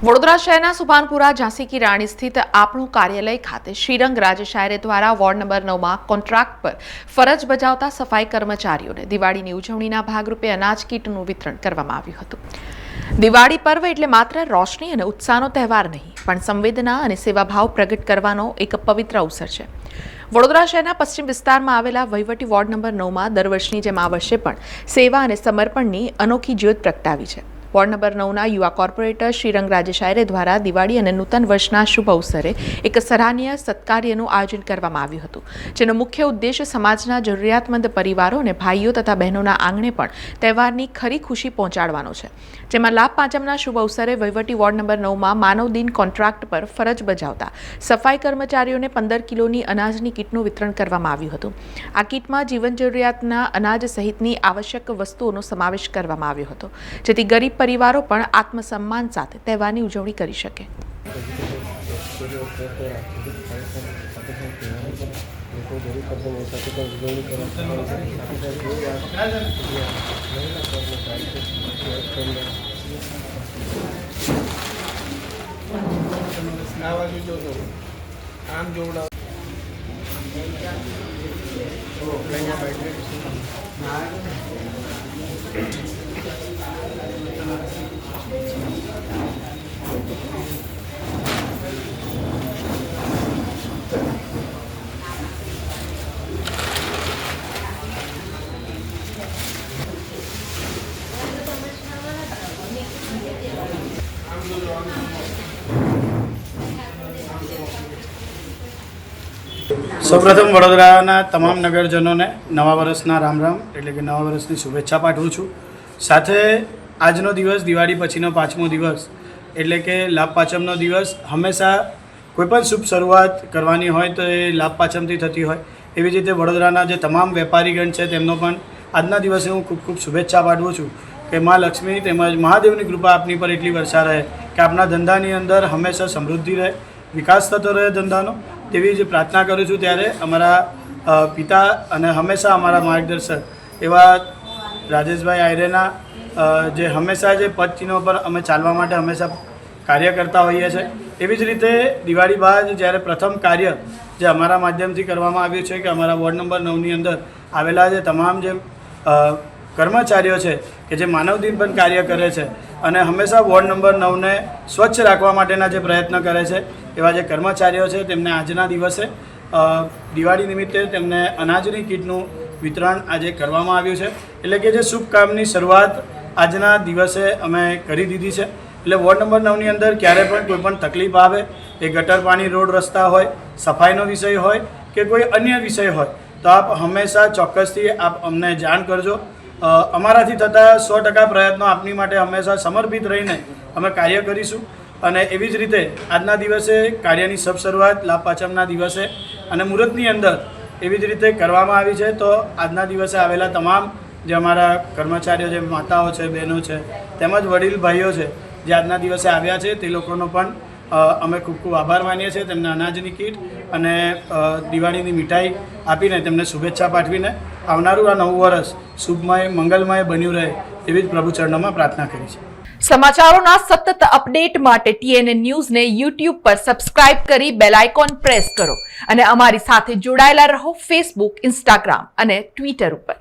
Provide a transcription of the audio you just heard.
વડોદરા શહેરના સુભાનપુરા ઝાંસી કી રાણી સ્થિત આપણું કાર્યાલય ખાતે શ્રીરંગ રાજશાયરે દ્વારા વોર્ડ નંબર 9માં કોન્ટ્રાક્ટ પર ફરજ બજાવતા સફાઈ કર્મચારીઓને દિવાળીની ઉજવણીના ભાગરૂપે અનાજ કીટનું વિતરણ કરવામાં આવ્યું હતું। દિવાળી પર્વ એટલે માત્ર રોશની અને ઉત્સાહનો તહેવાર નહીં, પણ સંવેદના અને સેવાભાવ પ્રગટ કરવાનો એક પવિત્ર અવસર છે। વડોદરા શહેરના પશ્ચિમ વિસ્તારમાં આવેલા વહીવટી વોર્ડ નંબર 9માં દર વર્ષની જેમ આ વર્ષે પણ સેવા અને સમર્પણની અનોખી જ્યોત પ્રગટાવી છે। વોર્ડ નંબર 9ના યુવા કોર્પોરેટર શ્રીરંગ રાજશાયરે દ્વારા દિવાળી અને નૂતન વર્ષના શુભ અવસરે એક સરાહનીય સત્કાર્યનું આયોજન કરવામાં આવ્યું હતું, જેનો મુખ્ય ઉદ્દેશ સમાજના જરૂરિયાતમંદ પરિવારો અને ભાઈઓ તથા બહેનોના આંગણે પણ તહેવારની ખરી ખુશી પહોંચાડવાનો છે। જેમાં લાભ પાંચમના શુભ અવસરે વહીવટી વોર્ડ નંબર 9માં માનવદિન કોન્ટ્રાક્ટ પર ફરજ બજાવતા સફાઈ કર્મચારીઓને 15 કિલોની અનાજની કીટનું વિતરણ કરવામાં આવ્યું હતું। આ કીટમાં જીવન જરૂરિયાતના અનાજ સહિતની આવશ્યક વસ્તુઓનો સમાવેશ કરવામાં આવ્યો હતો, જેથી ગરીબ પરિવારો પણ આત્મસન્માન સાથે તહેવારની ઉજવણી કરી શકે। સૌપ્રથમ વડોદરાના તમામ નગરજનોને નવા વર્ષના રામ રામ એટલે કે નવા વર્ષની શુભેચ્છા પાઠવું છું। સાથે આજનો દિવસ દિવાળી પછીનો 5મો દિવસ એટલે કે લાભ પાંચમનો દિવસ હંમેશા કોઈપણ શુભ શરૂઆત કરવાની હોય તો એ લાભ પાંચમથી થતી હોય, એવી જ રીતે વડોદરાના જે તમામ વેપારીગણ છે તેમનો પણ આજના દિવસે હું ખૂબ ખૂબ શુભેચ્છા પાઠવું છું કે મા લક્ષ્મી તેમજ મહાદેવની કૃપા આપની પર એટલી વર્ષા રહે કે આપના ધંધાની અંદર હંમેશા સમૃદ્ધિ રહે, વિકાસ થતો રહે ધંધાનો, તેવી જ પ્રાર્થના કરું છું। ત્યારે અમારા પિતા અને હંમેશા અમારા માર્ગદર્શક એવા રાજેશભાઈ આયરેના જે હંમેશા જે પદચિહ્નો પર અમે ચાલવા માટે હંમેશા કાર્ય કરતા હોઈએ છીએ, એવી જ રીતે દિવાળી બાદ જ્યારે પ્રથમ કાર્ય જે અમારા માધ્યમથી કરવામાં આવ્યું છે કે અમારા વોર્ડ નંબર 9ની અંદર આવેલા જે તમામ જે કર્મચારીઓ છે કે જે માનવદિન પણ કાર્ય કરે છે અને હંમેશા વોર્ડ નંબર 9ને સ્વચ્છ રાખવા માટેના જે પ્રયત્ન કરે છે, એવા જે કર્મચારીઓ છે તેમને આજના દિવસે દિવાળી નિમિત્તે તેમને અનાજની કીટનું વિતરણ આજે કરવામાં આવ્યું છે। એટલે કે જે શુભ કામની શરૂઆત આજના દિવસે અમે કરી દીધી છે। એટલે વોર્ડ નંબર 9ની અંદર ક્યારે પણ કોઈ પણ તકલીફ આવે, એ ગટર પાણી, રોડ રસ્તા હોય, સફાઈનો વિષય હોય કે કોઈ અન્ય વિષય હોય, તો આપ હંમેશા ચોક્કસથી આપ અમને જાણ કરજો। અમારાથી થતા 100% પ્રયત્નો આપની માટે હંમેશા સમર્પિત રહીને અમે કાર્ય કરીશું। અને એવી જ રીતે આજના દિવસે કાર્યની સબ શરૂઆત લાભ પાંચમના દિવસે અને મુહૂર્તની અંદર એવી જ રીતે કરવામાં આવી છે। તો આજના દિવસે આવેલા તમામ જે અમારા કર્મચારીઓ છે, માતાઓ છે, બહેનો છે, તેમજ વડીલ ભાઈઓ છે જે આજના દિવસે આવ્યા છે, તે લોકોનો પણ અમે ખૂબ ખૂબ આભાર માનીએ છીએ। તેમને અનાજની કીટ અને દિવાળીની મીઠાઈ આપીને તેમને શુભેચ્છા પાઠવીને આવનારું આ નવું વર્ષ શુભમય મંગલમય બન્યું રહે એવી જ પ્રભુ ચરણોમાં પ્રાર્થના કરી છે। સમાચારોના સતત અપડેટ માટે TNN ન્યૂઝને YouTube પર સબસ્ક્રાઇબ કરી બેલ આઇકોન પ્રેસ કરો અને અમારી સાથે જોડાયેલા રહો Facebook, Instagram અને Twitter ઉપર।